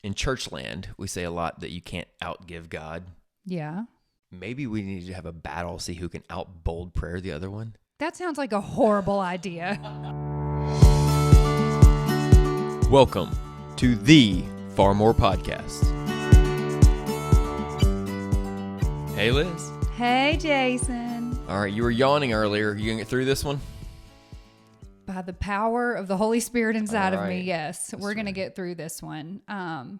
in church land, we say a lot that you can't outgive God. Yeah. Maybe we need to have a battle, see who can outbold prayer the other one. That sounds like a horrible idea. Welcome to the Far More Podcast. Hey, Liz. Hey, Jason. All right, you were yawning earlier. You gonna get through this one? By the power of the Holy Spirit inside of me, right. yes, we're going to get through this one. Can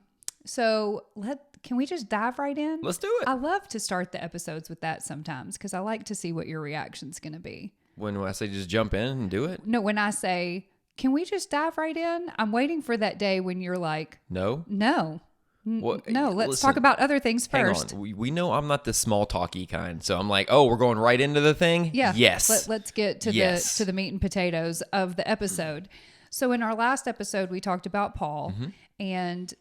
we just dive right in? Let's do it. I love to start the episodes with that sometimes because I like to see what your reaction's going to be. When I say just jump in and do it? No, when I say, can we just dive right in? I'm waiting for that day when you're like, No? let's Listen, talk about other things hang first. on. We know I'm not the small talky kind, so I'm like, oh, we're going right into the thing? Yeah. Yes. Let's get to the meat and potatoes of the episode. So in our last episode, we talked about Paul, and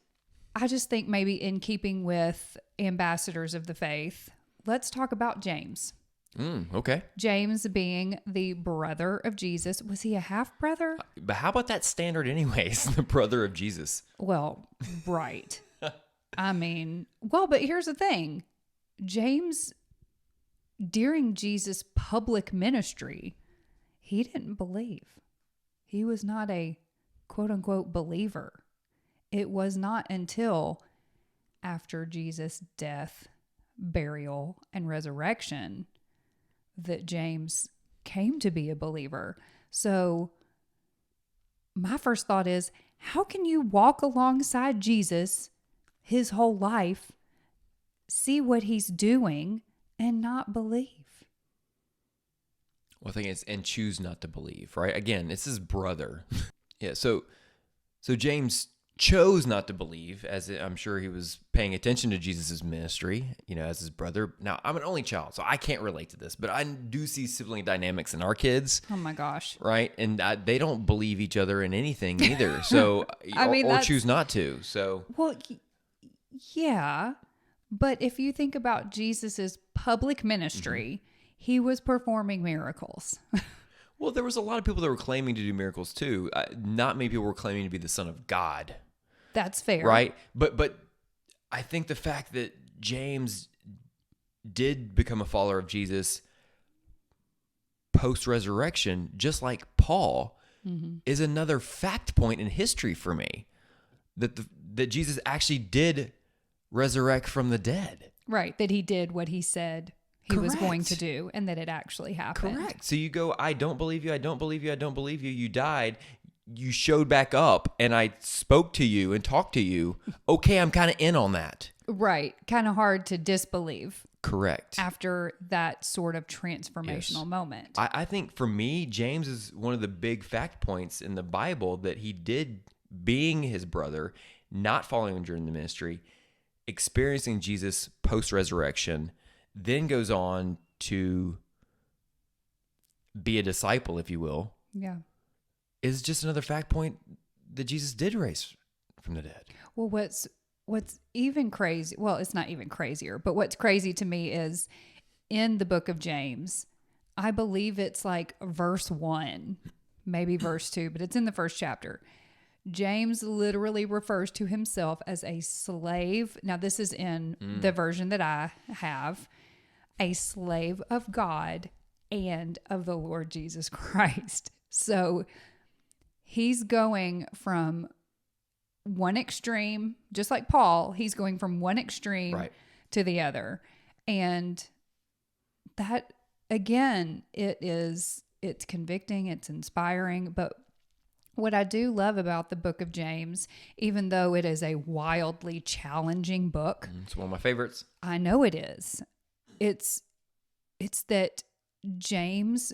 I just think maybe in keeping with ambassadors of the faith, let's talk about James. Okay. James being the brother of Jesus. Was he a half brother? But how about that standard anyways, the brother of Jesus? Well, right. But here's the thing. James, during Jesus' public ministry, he didn't believe. He was not a quote unquote believer. It was not until after Jesus' death, burial, and resurrection that James came to be a believer. So my first thought is, how can you walk alongside Jesus his whole life, see what he's doing, and not believe? Well, the thing is, and choose not to believe, right? Again, it's his brother. Yeah, so James chose not to believe, as I'm sure he was paying attention to Jesus' ministry, as his brother. Now, I'm an only child, so I can't relate to this, but I do see sibling dynamics in our kids. Oh my gosh. Right? And they don't believe each other in anything either, so or choose not to. So well, yeah, but if you think about Jesus's public ministry, he was performing miracles. Well, there was a lot of people that were claiming to do miracles too. Not many people were claiming to be the Son of God. That's fair. Right? But I think the fact that James did become a follower of Jesus post-resurrection, just like Paul, is another fact point in history for me. That Jesus actually did resurrect from the dead. Right, that he did what he said he was going to do, and that it actually happened. Correct. So you go, I don't believe you, I don't believe you, I don't believe you. You died. You showed back up, and I spoke to you and talked to you. Okay, I'm kind of in on that. Right. Kind of hard to disbelieve. Correct. After that sort of transformational moment. I think for me, James is one of the big fact points in the Bible that he did, being his brother, not following him during the ministry, experiencing Jesus post-resurrection, then goes on to be a disciple, if you will. Yeah. Is just another fact point that Jesus did raise from the dead. Well, what's even crazy, well, it's not even crazier, but what's crazy to me is in the book of James, I believe it's like verse 1, maybe verse 2, but it's in the first chapter. James literally refers to himself as a slave. Now, this is in the version that I have. A slave of God and of the Lord Jesus Christ. So he's going from one extreme, just like Paul, he's going from one extreme to the other. And that, again, it's convicting, it's inspiring. But what I do love about the book of James, even though it is a wildly challenging book. It's one of my favorites. I know it is. It's that James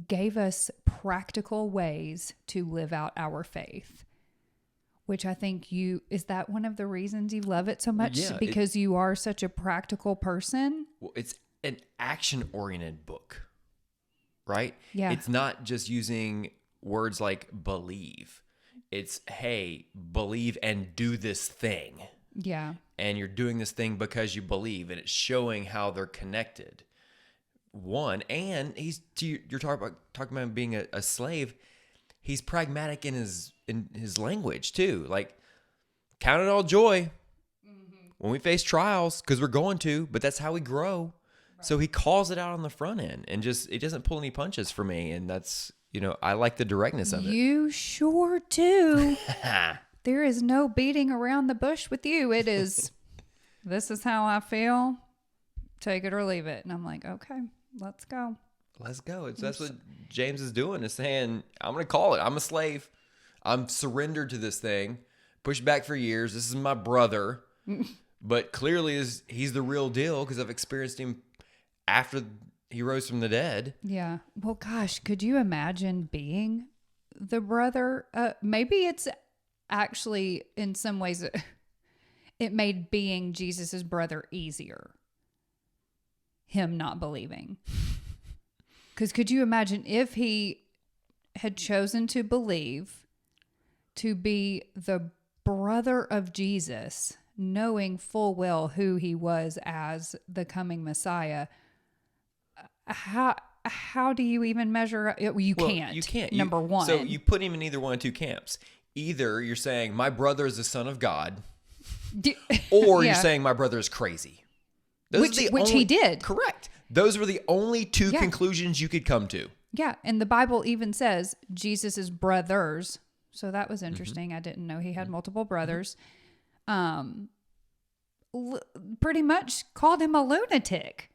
gave us practical ways to live out our faith, which I think is that one of the reasons you love it so much? Yeah, because you are such a practical person? Well, it's an action-oriented book, right? Yeah. It's not just using words like believe. It's, hey, believe and do this thing. Yeah. And you're doing this thing because you believe, and it's showing how they're connected. One, and you're talking about being a slave. He's pragmatic in his language too. Like, count it all joy when we face trials, because we're going to, but that's how we grow. Right. So he calls it out on the front end, and just, it doesn't pull any punches for me. And that's, I like the directness of it. You sure do. There is no beating around the bush with you. It is, this is how I feel. Take it or leave it. And I'm like, okay, let's go. Let's go. That's what James is doing, is saying, I'm going to call it. I'm a slave. I'm surrendered to this thing. Pushed back for years. This is my brother. But clearly he's the real deal, because I've experienced him after he rose from the dead. Yeah. Well, gosh, could you imagine being the brother? Maybe it's actually, in some ways, it made being Jesus's brother easier. Him not believing. Because could you imagine if he had chosen to believe, to be the brother of Jesus, knowing full well who he was as the coming Messiah? How do you even measure? You can't. You can't. Number one. So you put him in either one of two camps. Either you're saying my brother is the son of God, or you're saying my brother is crazy. Which he did. Correct. Those were the only two conclusions you could come to. Yeah, and the Bible even says Jesus's brothers. So that was interesting. I didn't know he had multiple brothers. Pretty much called him a lunatic.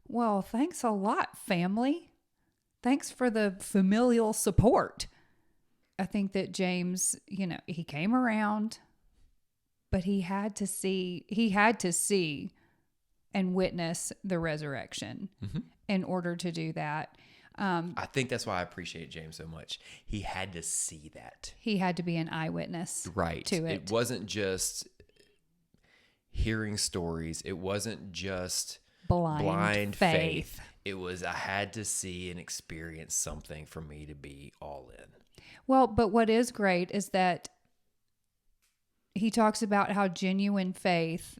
Well, thanks a lot, family. Thanks for the familial support. I think that James, he came around, but he had to see and witness the resurrection in order to do that. I think that's why I appreciate James so much. He had to see that. He had to be an eyewitness to it. It wasn't just hearing stories. It wasn't just blind faith. It was, I had to see and experience something for me to be all in. Well, but what is great is that he talks about how genuine faith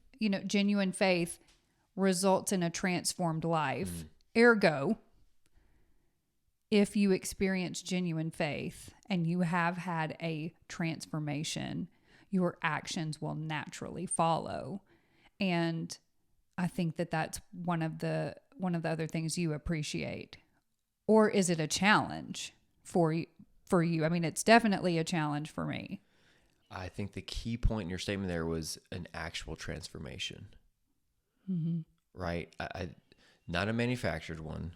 results in a transformed life. Ergo, if you experience genuine faith and you have had a transformation, your actions will naturally follow. And I think that that's one of the other things you appreciate. Or is it a challenge for you? I mean, it's definitely a challenge for me. I think the key point in your statement there was an actual transformation. Right? Not a manufactured one,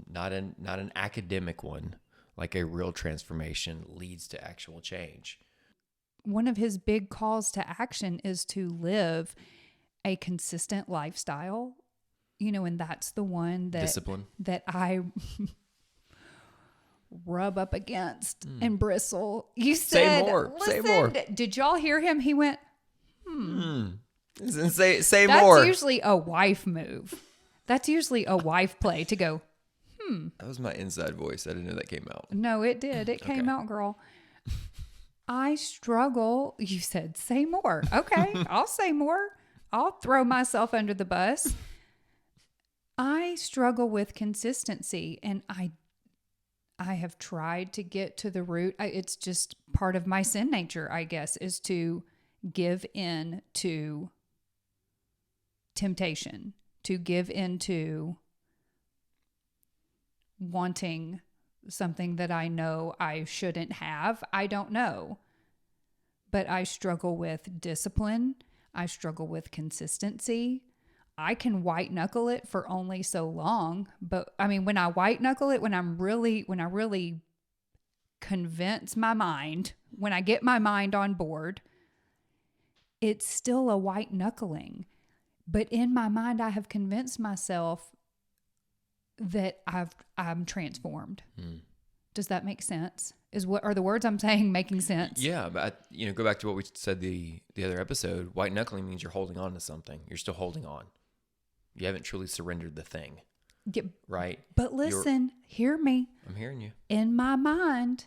not an academic one. Like, a real transformation leads to actual change. One of his big calls to action is to live a consistent lifestyle, and that's the one that discipline that I rub up against and bristle. You said, say more. Did y'all hear him? He went, Say That's more. That's usually a wife move. That's usually a wife play to go, That was my inside voice. I didn't know that came out. No, it did. It came out, girl. I struggle. You said, say more. Okay, I'll say more. I'll throw myself under the bus. I struggle with consistency, and I have tried to get to the root. It's just part of my sin nature, I guess, is to give in to temptation, to give into wanting something that I know I shouldn't have. I don't know. But I struggle with discipline. I struggle with consistency. I can white knuckle it for only so long. But I mean, when I white knuckle it, when I really convince my mind, when I get my mind on board, it's still a white knuckling. But in my mind, I have convinced myself that I'm transformed. Does that make sense? Are the words I'm saying making sense? Yeah, but go back to what we said the other episode. White knuckling means you're holding on to something. You're still holding on. You haven't truly surrendered the thing. Yeah, right? But listen, hear me. I'm hearing you. In my mind,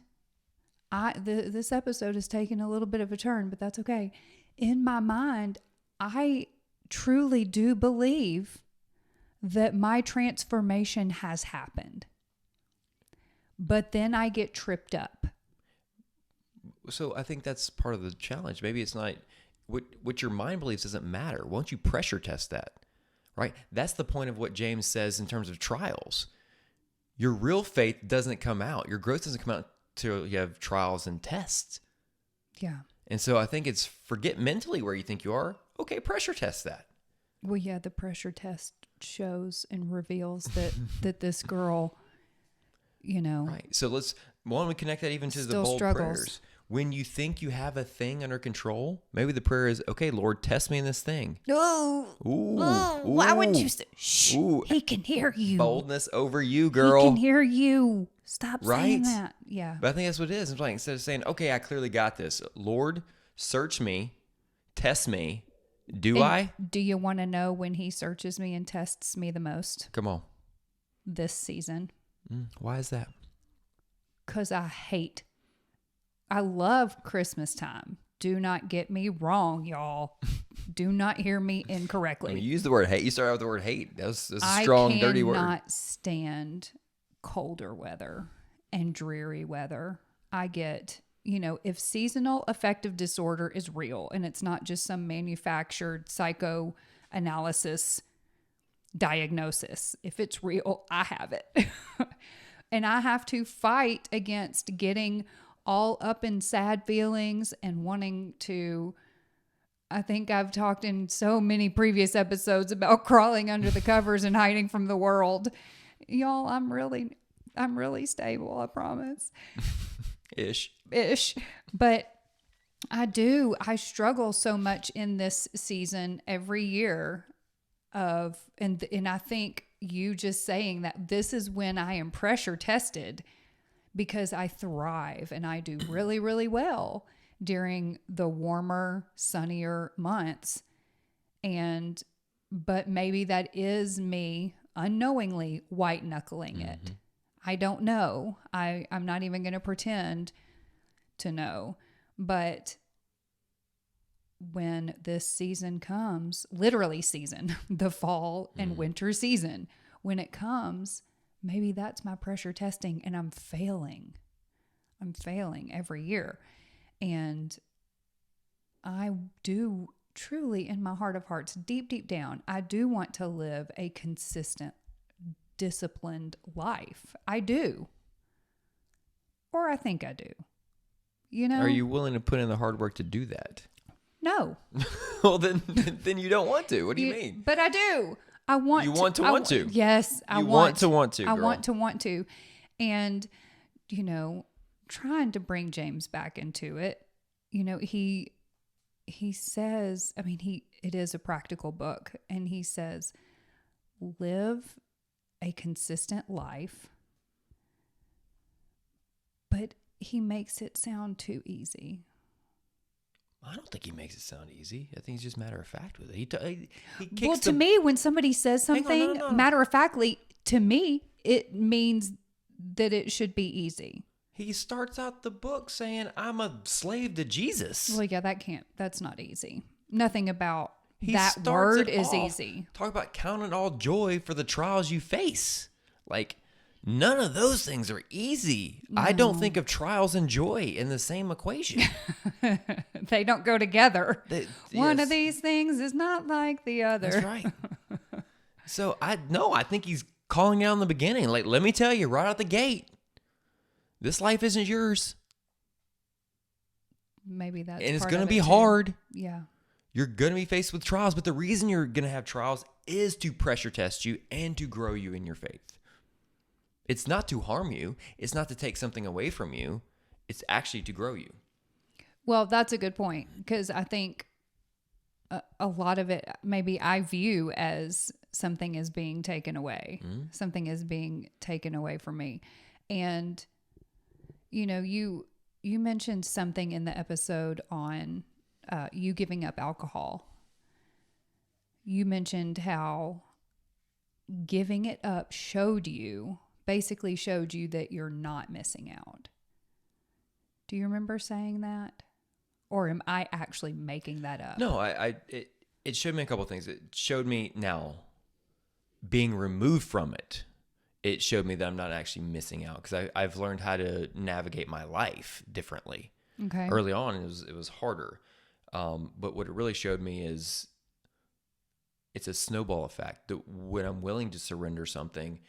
this episode is taking a little bit of a turn, but that's okay. In my mind, I truly do believe that my transformation has happened. But then I get tripped up. So I think that's part of the challenge. Maybe it's not what your mind believes doesn't matter. Why don't you pressure test that? Right? That's the point of what James says in terms of trials. Your real faith doesn't come out. Your growth doesn't come out until you have trials and tests. Yeah. And so I think it's forget mentally where you think you are. Okay, pressure test that. Well, yeah, the pressure test shows and reveals that this girl, Right. So why don't we connect that even to the still bold struggles. prayers? When you think you have a thing under control, maybe the prayer is, okay, Lord, test me in this thing. No. Ooh, Why would you? ooh, Shh. ooh. He can hear you. Boldness over you, He girl. can hear you. Stop saying Right? that. Yeah. But I think that's what it is. It's like, instead of saying, okay, I clearly got this. Lord, search me, test me. Do I? Do you want to know when he searches me and tests me the most? Come on. This season. Why is that? Because I love Christmas time. Do not get me wrong, y'all. Do not hear me incorrectly. I mean, you use the word hate. You started out with the word hate. That's a strong, dirty word. I cannot stand colder weather and dreary weather. I get, if seasonal affective disorder is real and it's not just some manufactured psychoanalysis diagnosis, if it's real, I have it. And I have to fight against getting all up in sad feelings and wanting to. I think I've talked in so many previous episodes about crawling under the covers and hiding from the world. Y'all, I'm really stable, I promise. Ish. But I struggle so much in this season every year and I think you just saying that this is when I am pressure tested, because I thrive and I do really, really well during the warmer, sunnier months. But maybe that is me unknowingly white knuckling it. I don't know. I'm not even going to pretend to know. But when this season comes, literally season, the fall and winter season, when it comes, maybe that's my pressure testing and I'm failing. I'm failing every year. And I do truly, in my heart of hearts, deep, deep down, I do want to live a consistent, disciplined life. I do. Or I think I do. Are you willing to put in the hard work to do that? No. Well, then you don't want to. What do you mean? But I do. I want you to. want to want to. Yes, I want to want to. I girl. want to. And, trying to bring James back into it, he says, it is a practical book. And he says, live a consistent life. But he makes it sound too easy. I don't think he makes it sound easy. I think he's just matter of fact with it. He kicks well, to me, when somebody says something matter of factly, to me, it means that it should be easy. He starts out the book saying, I'm a slave to Jesus. Well, yeah, that's not easy. Nothing about that word is easy. Talk about counting all joy for the trials you face. Like, none of those things are easy. No. I don't think of trials and joy in the same equation. They don't go together. One of these things is not like the other. That's right. So I think he's calling out in the beginning. Like, let me tell you right out the gate, this life isn't yours. Maybe that's and it's going to be hard. Yeah. You're going to be faced with trials, but the reason you're going to have trials is to pressure test you and to grow you in your faith. It's not to harm you. It's not to take something away from you. It's actually to grow you. Well, that's a good point, because I think a lot of it maybe I view as something is being taken away. Mm-hmm. Something is being taken away from me. And, you mentioned something in the episode on you giving up alcohol. You mentioned how giving it up basically showed you that you're not missing out. Do you remember saying that? Or am I actually making that up? No, it showed me a couple of things. It showed me now being removed from it. It showed me that I'm not actually missing out, because I've learned how to navigate my life differently. Okay. Early on, it was harder. But what it really showed me is it's a snowball effect. That when I'm willing to surrender something,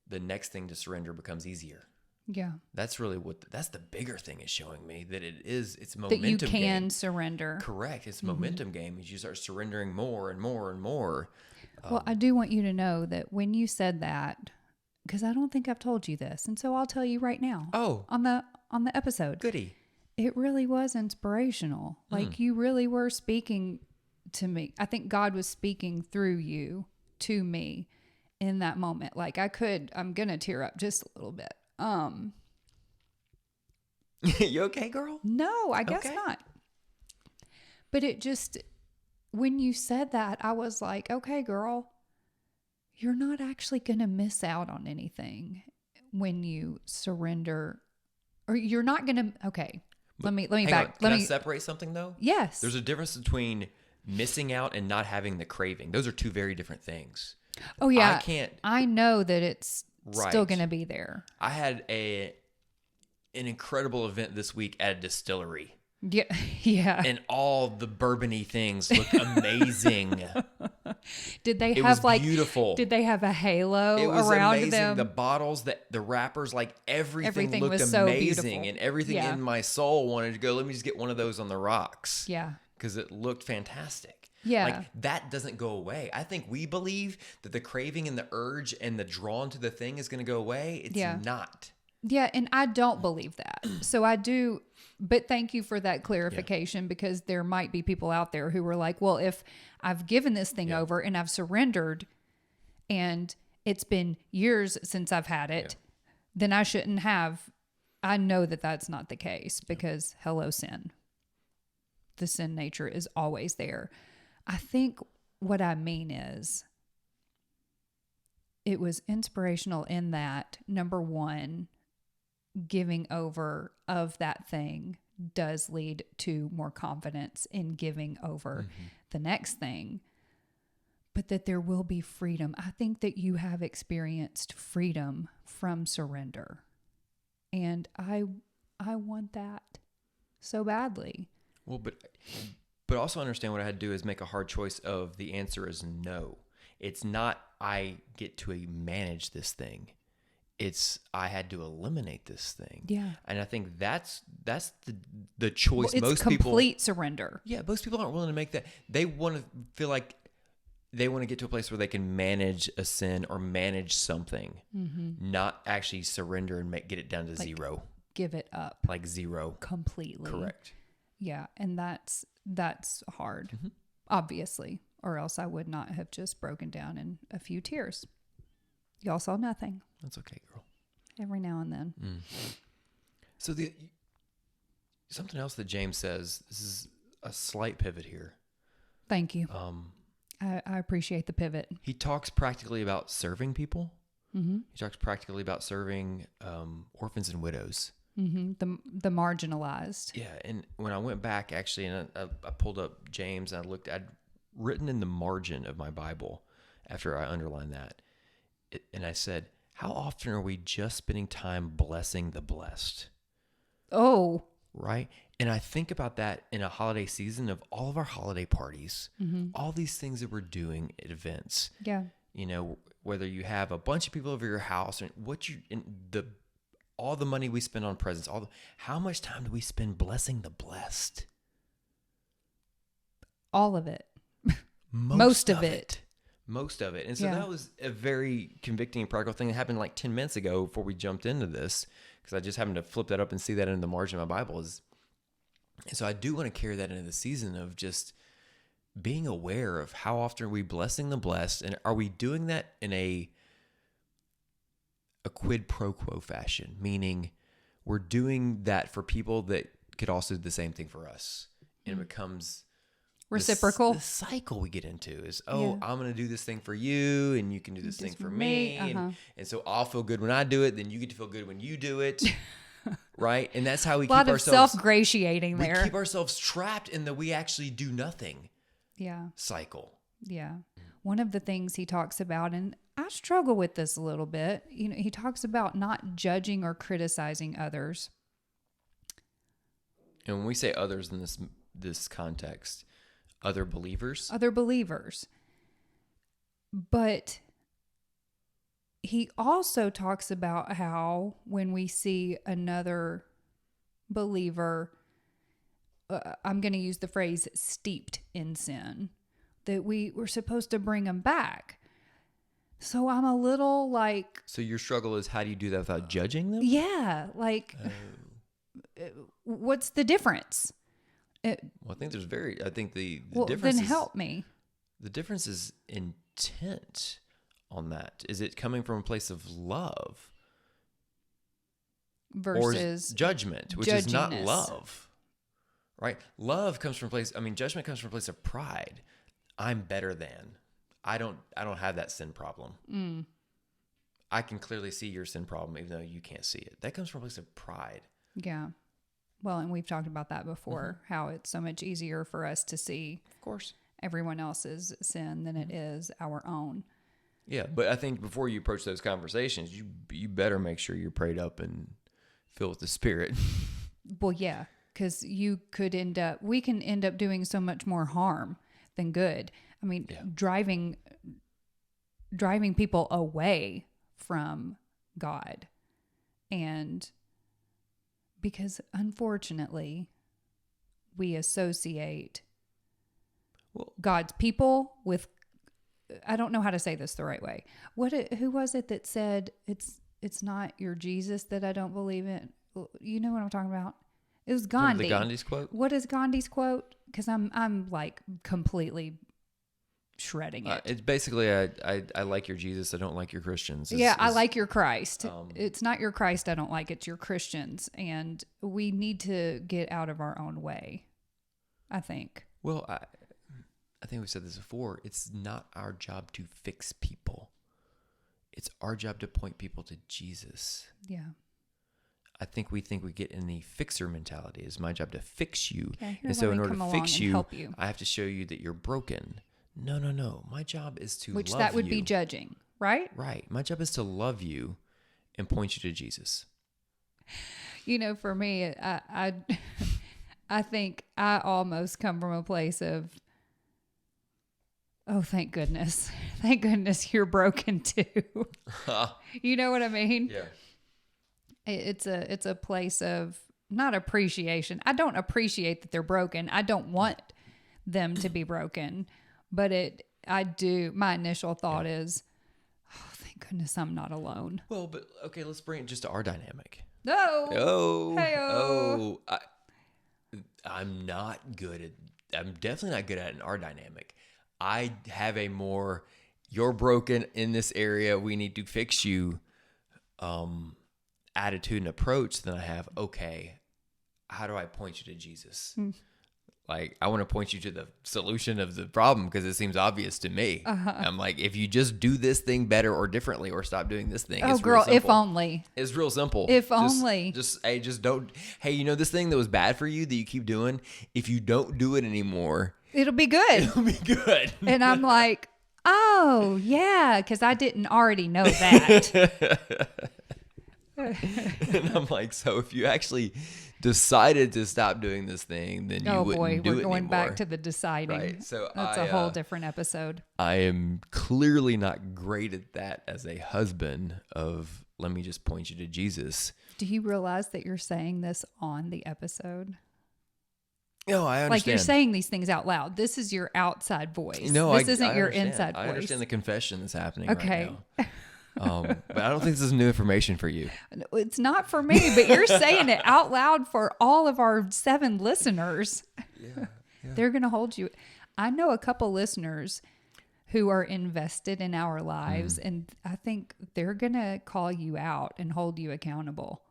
the next thing to surrender becomes easier. Yeah. That's really that's the bigger thing is showing me that it's That you momentum can game. surrender. Correct. It's momentum game as you start surrendering more and more and more. Well, I do want you to know that when you said that, because I don't think I've told you this, and so I'll tell you right now. Oh, on the episode, goody. it really was inspirational. Like you really were speaking to me. I think God was speaking through you to me in that moment. Like I'm gonna tear up just a little bit. You okay, girl? No, I guess Okay. not. But it just, when you said that, I was like, okay, girl, you're not actually going to miss out on anything when you surrender, or you're not going to, okay. Let me Hang back. on. Can I separate something though? Yes. There's a difference between missing out and not having the craving. Those are two very different things. Oh yeah. I know that it's still Right. going to be there. I had an incredible event this week at a distillery. Yeah. Yeah. And all the bourbony things looked amazing. Did they It have was beautiful. Did they have a halo It was around amazing. them? The bottles, the wrappers, like everything looked was so amazing. beautiful. And everything Yeah. in my soul wanted to go, let me just get one of those on the rocks. Yeah. Because it looked fantastic. Yeah. Like that doesn't go away. I think we believe that the craving and the urge and the drawn to the thing is going to go away. It's not. Yeah, and I don't believe that. So I do, but thank you for that clarification because there might be people out there who were like, well, if I've given this thing over and I've surrendered and it's been years since I've had it, then I shouldn't have. I know that that's not the case because hello, sin. The sin nature is always there. I think what I mean is it was inspirational in that, number one, giving over of that thing does lead to more confidence in giving over the next thing, but that there will be freedom. I think that you have experienced freedom from surrender, and I want that so badly. Well, but also understand what I had to do is make a hard choice of the answer is no. It's not I get to manage this thing. It's I had to eliminate this thing. Yeah. And I think that's the choice It's most people complete surrender. Yeah, most people aren't willing to make that. They want to feel like they want to get to a place where they can manage a sin or manage something, not actually surrender and get it down to zero. Give it up. Like zero. Completely. Correct. Yeah, and that's hard, obviously, or else I would not have just broken down in a few tears. Y'all saw nothing. That's okay, girl. Every now and then. So something else that James says, this is a slight pivot here. Thank you. I appreciate the pivot. He talks practically about serving people. Mm-hmm. He talks practically about serving orphans and widows. Mm-hmm. The marginalized. Yeah, and when I went back, actually, and I pulled up James, and I'd written in the margin of my Bible after I underlined that, and I said, how often are we just spending time blessing the blessed? Oh. Right? And I think about that in a holiday season of all of our holiday parties, all these things that we're doing at events. Yeah. You know, whether you have a bunch of people over your house and all the money we spend on presents, how much time do we spend blessing the blessed? All of it. Most of it. Most of it. And so that was a very convicting and practical thing that happened like 10 minutes ago before we jumped into this, because I just happened to flip that up and see that in the margin of my Bible. And so I do want to carry that into the season of just being aware of how often are we blessing the blessed, and are we doing that in a quid pro quo fashion, meaning we're doing that for people that could also do the same thing for us. And it becomes reciprocal. The cycle we get into is, I'm going to do this thing for you, and you can do this thing for me. And so I'll feel good when I do it, then you get to feel good when you do it. Right? And that's how we keep ourselves. A lot of self-gratiating there. We keep ourselves trapped in the we actually do nothing cycle. Yeah. One of the things he talks about, and I struggle with this a little bit, he talks about not judging or criticizing others. And when we say others in this context, other believers. Other believers. But he also talks about how when we see another believer, I'm going to use the phrase steeped in sin, that we're supposed to bring them back. So I'm a little like... So your struggle is, how do you do that without judging them? Yeah, like, what's the difference? Well, I think the Well, difference then is, help me. the difference is intent on that. Is it coming from a place of love Versus or judgment, which is not judginess. love, right? Love comes from judgment comes from a place of pride. I'm better than. I don't have that sin problem. I can clearly see your sin problem, even though you can't see it. That comes from a place of pride. Yeah. Well, and we've talked about that before, how it's so much easier for us to see, Of course. everyone else's sin than it is our own. Yeah, but I think before you approach those conversations, you better make sure you're prayed up and filled with the Spirit. Well, yeah, because we can end up doing so much more harm than good. I mean, driving people away from God. And because unfortunately, we associate God's people with, I don't know how to say this the right way. Who was it that said it's not your Jesus that I don't believe in? You know what I'm talking about? It was Gandhi. The Gandhi's quote? What is Gandhi's quote? Because I'm like completely shredding it. It's basically, I like your Jesus, I don't like your Christians. I like your Christ. It's not your Christ I don't like, it's your Christians. And we need to get out of our own way, I think. Well, I think we said this before. It's not our job to fix people. It's our job to point people to Jesus. Yeah. I think we get in the fixer mentality. It's my job to fix you. Yeah, and so in order come to along fix and you, help you. I have to show you that you're broken. No. My job is to love you. Which that would be judging, right? Right. My job is to love you and point you to Jesus. You know, for me, I think I almost come from a place of, oh, thank goodness. Thank goodness you're broken too. You know what I mean? Yeah. It's a place of not appreciation. I don't appreciate that they're broken. I don't want them to be broken, but I do. My initial thought is, oh, thank goodness I'm not alone. Well, but okay, let's bring it just to our dynamic. No. Oh. I'm definitely not good at it in our dynamic. I have a more, you're broken in this area, we need to fix you, attitude and approach than I have, okay, how do I point you to Jesus? Like, I want to point you to the solution of the problem because it seems obvious to me. I'm like, if you just do this thing better or differently or stop doing this thing. Oh, it's girl, real simple. if only. It's real simple. If only. Just don't. Hey, you know this thing that was bad for you that you keep doing? If you don't do it anymore, It'll be good. it'll be good. And I'm like, oh, yeah, because I didn't already know that. And I'm like, so if you actually decided to stop doing this thing, then you wouldn't do it anymore. We're going back to the deciding. Right. So that's a whole different episode. I am clearly not great at that as a husband of, let me just point you to Jesus. Do you realize that you're saying this on the episode? No, I understand. Like, you're saying these things out loud. This is your outside voice. No, this isn't your understand. inside voice. I understand the confession that's happening okay. right now. But I don't think this is new information for you. It's not for me, but you're saying it out loud for all of our 7 listeners. Yeah. They're going to hold you. I know a couple listeners who are invested in our lives, and I think they're going to call you out and hold you accountable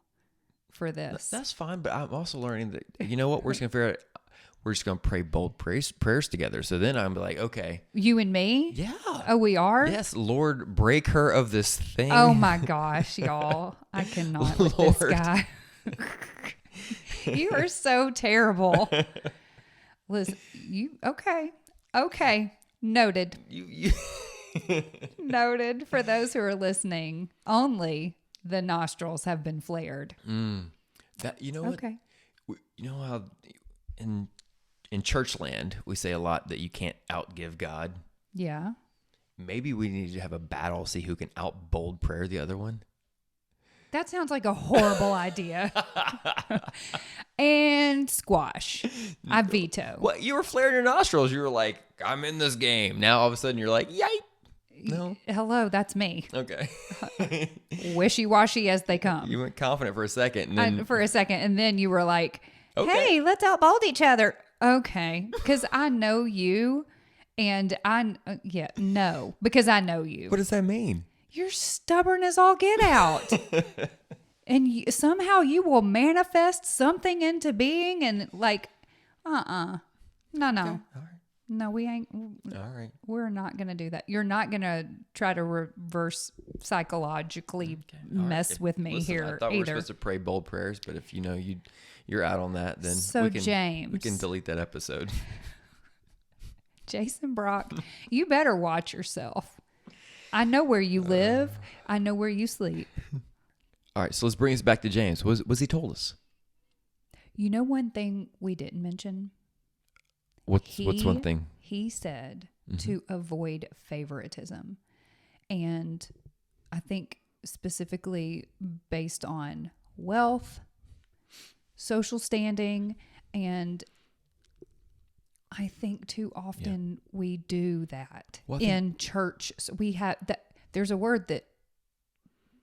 for this. That's fine, but I'm also learning that, you know what, we're just going to figure out, we're just going to pray bold prayers together. So then I'm like, okay. You and me? Yeah. Oh, we are? Yes, Lord, break her of this thing. Oh my gosh, y'all. I cannot with this guy. You are so terrible. Listen, okay. Noted. You. Noted. For those who are listening, only the nostrils have been flared. That, you know what? Okay. You know how in in church land, we say a lot that you can't outgive God. Yeah. Maybe we need to have a battle, see who can out bold prayer the other one. That sounds like a horrible idea. And squash. I veto. Well, you were flaring your nostrils. You were like, I'm in this game. Now all of a sudden you're like, yay. No. Hello, that's me. Okay. Wishy-washy as they come. You went confident for a second. And then, And then you were like, Okay. hey, let's outbold each other. Okay. Because I know you. And because I know you. what does that mean? You're stubborn as all get out. And somehow you will manifest something into being and like, no. All right. No, we ain't. All right. We're not going to do that. You're not going to try to reverse psychologically mess with me Listen, here I thought we were either. supposed to pray bold prayers, but if you know you're out on that, then So, we can James. delete that episode. Jason Brock, you better watch yourself. I know where you live. I know where you sleep. All right, so let's bring us back to James. What's he told us? You know one thing we didn't mention? What's one thing? He said to avoid favoritism. And I think specifically based on wealth, social standing, and I think too often we do that in church. So we have that. There's a word that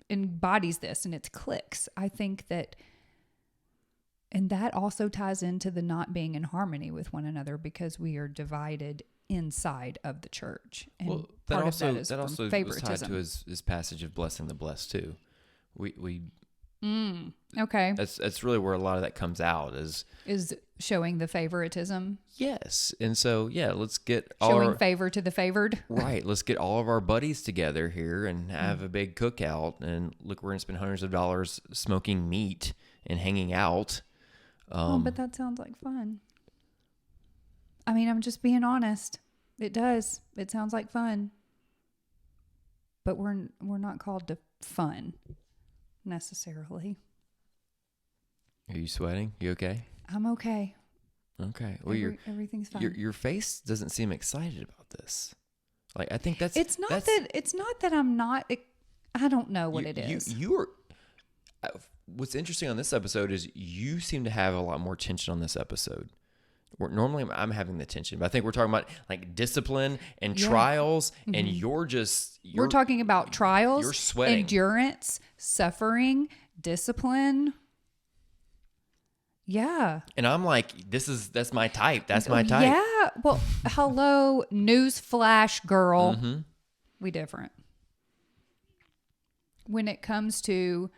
embodies this, and it's cliques. I think that, and that also ties into the not being in harmony with one another because we are divided inside of the church. And that part also of that is that from also was favoritism. tied to his passage of blessing the blessed too. We Okay. That's really where a lot of that comes out is showing the favoritism, yes. And so let's get showing favor to the favored. Right. Let's get all of our buddies together here and have a big cookout. And look, we're going to spend hundreds of dollars smoking meat and hanging out. But that sounds like fun. I mean, I'm just being honest. It does. It sounds like fun. But we're not called to fun necessarily. Are you sweating? You okay? I'm okay. Okay. Well, everything's fine. your face doesn't seem excited about this. Like, I think It's not that I'm not. I don't know what it is. You are. What's interesting on this episode is you seem to have a lot more tension on this episode. Normally I'm having the tension, but I think we're talking about like discipline and trials, and we're talking about trials, you're sweating, endurance, suffering, discipline. Yeah. And I'm like, that's my type. That's my type. Yeah. Well, hello, newsflash, girl. We different. When it comes to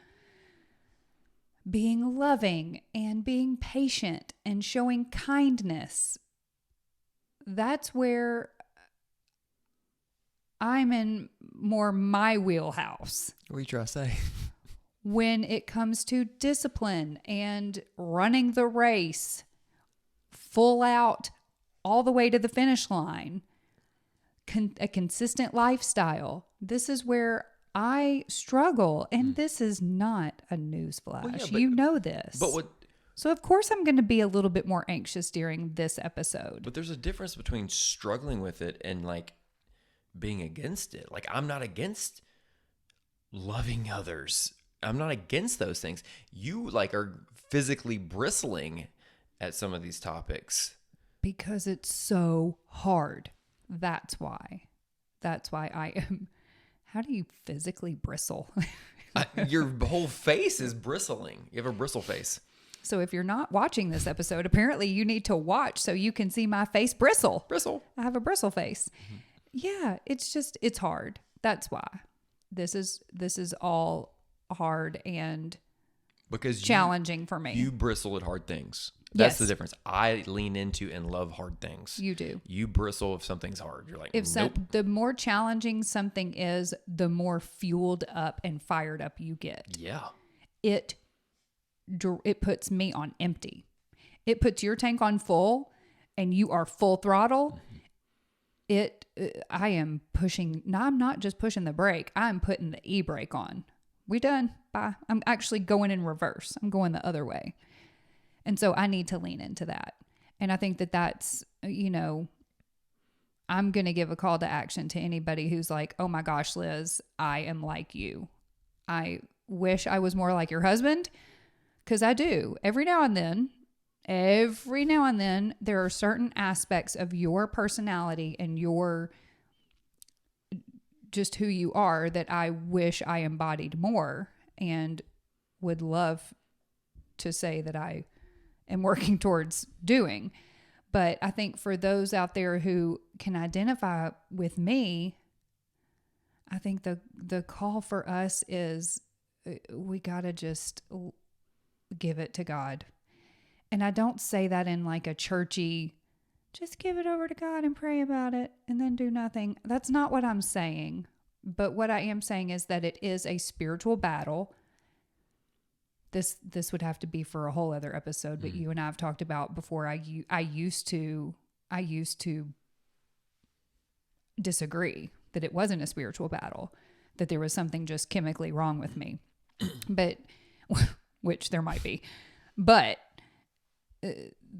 being loving and being patient and showing kindness, that's where I'm in more my wheelhouse. What are you trying to say? When it comes to discipline and running the race full out all the way to the finish line, a consistent lifestyle, this is where I struggle, and this is not a newsflash. Well, you know this. But So of course I'm going to be a little bit more anxious during this episode. But there's a difference between struggling with it and like being against it. Like, I'm not against loving others. I'm not against those things. You like are physically bristling at some of these topics. Because it's so hard. That's why I am. How do you physically bristle? Your whole face is bristling. You have a bristle face. So if you're not watching this episode, apparently you need to watch so you can see my face bristle. Bristle. I have a bristle face. Yeah, it's hard. That's why. This is all hard and because challenging for me. You bristle at hard things. That's Yes. the difference. I lean into and love hard things. You do. You bristle if something's hard. You're like, nope. The more challenging something is, the more fueled up and fired up you get. Yeah. It puts me on empty. It puts your tank on full and you are full throttle. I am pushing. No, I'm not just pushing the brake. I'm putting the e-brake on. We done. Bye. I'm actually going in reverse. I'm going the other way. And so I need to lean into that. And I think that that's, I'm going to give a call to action to anybody who's like, oh my gosh, Liz, I am like you. I wish I was more like your husband, because I do. Every now and then, there are certain aspects of your personality and your just who you are that I wish I embodied more, and would love to say that I am working towards doing. But I think for those out there who can identify with me, I think the call for us is we got to just give it to God. And I don't say that in like a churchy, just give it over to God and pray about it and then do nothing. That's not what I'm saying. But what I am saying is that it is a spiritual battle. This would have to be for a whole other episode, but you and I have talked about before. I used to disagree that it wasn't a spiritual battle, that there was something just chemically wrong with me, but which there might be, but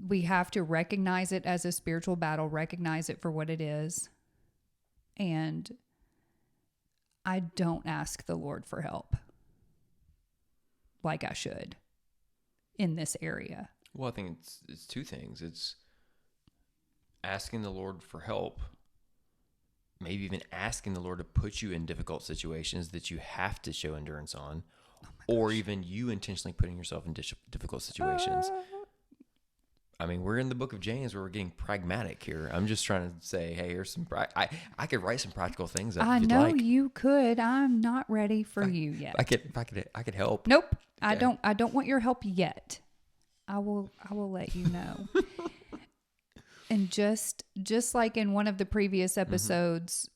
we have to recognize it as a spiritual battle, recognize it for what it is, and I don't ask the Lord for help like I should in this area. Well, I think it's two things. It's asking the Lord for help, maybe even asking the Lord to put you in difficult situations that you have to show endurance on, or even you intentionally putting yourself in difficult situations. I mean, we're in the book of James where we're getting pragmatic here. I'm just trying to say, hey, here's some. I could write some practical things up. I if you'd know like. You could. I'm not ready for you yet. I could help. Nope. Okay. I don't want your help yet. I will let you know. And just like in one of the previous episodes,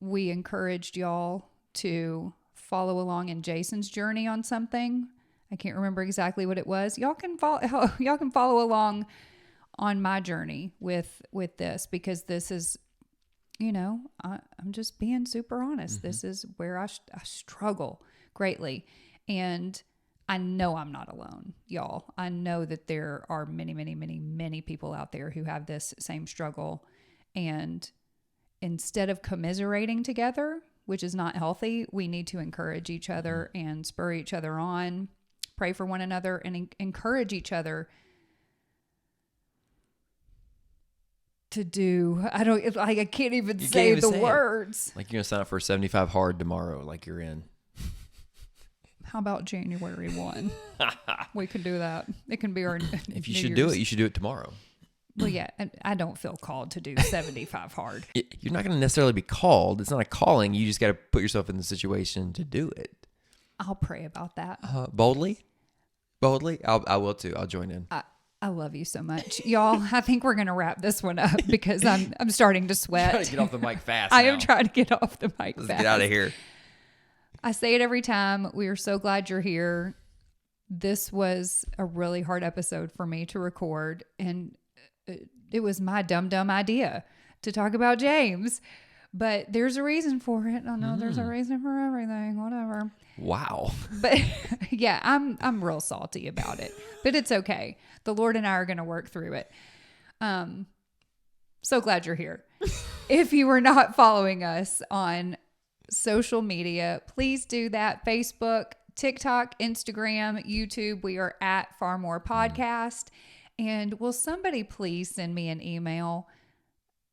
we encouraged y'all to follow along in Jason's journey on something. I can't remember exactly what it was. Y'all can follow along on my journey with this, because this is, I'm just being super honest. This is where I struggle greatly. And I know I'm not alone, y'all. I know that there are many, many, many, many people out there who have this same struggle. And instead of commiserating together, which is not healthy, we need to encourage each other and spur each other on, pray for one another, and encourage each other to do. I can't even say the words. Like you're going to sign up for 75 hard tomorrow, like you're in. How about January 1? We could do that. It can be our If you should do it, you should do it tomorrow. Well, yeah, I don't feel called to do 75 hard. You're not going to necessarily be called. It's not a calling. You just got to put yourself in the situation to do it. I'll pray about that. Boldly? I will too. I'll join in. I love you so much. Y'all, I think we're going to wrap this one up because I'm starting to sweat. Trying to get off the mic fast. I am trying to get off the mic fast. Get out of here. I say it every time. We are so glad you're here. This was a really hard episode for me to record, and it was my dumb idea to talk about James, but there's a reason for it. I know there's a reason for everything, whatever. Wow. But yeah, I'm real salty about it, but it's okay. The Lord and I are going to work through it. So glad you're here. If you were not following us on social media, please do that. Facebook, TikTok, Instagram, YouTube. We are at Far More Podcast. And will somebody please send me an email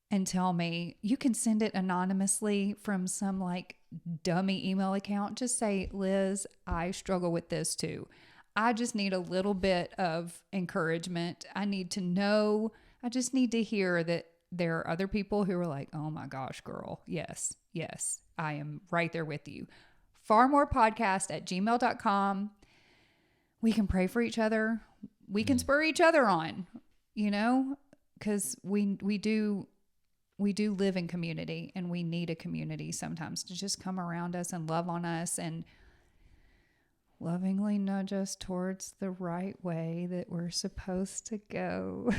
and tell me? You can send it anonymously from some like dummy email account. Just say, Liz, I struggle with this too. I just need a little bit of encouragement. I need to know. I just need to hear that there are other people who are like, oh my gosh, girl. Yes, I am right there with you. farmorepodcast@gmail.com. We can pray for each other. We can spur each other on, because we do live in community, and we need a community sometimes to just come around us and love on us and lovingly nudge us towards the right way that we're supposed to go.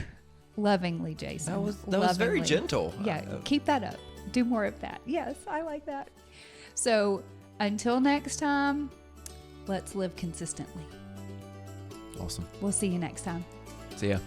Lovingly, Jason. That was very gentle. Yeah, keep that up. Do more of that. Yes, I like that. So until next time, let's live consistently. Awesome. We'll see you next time. See ya.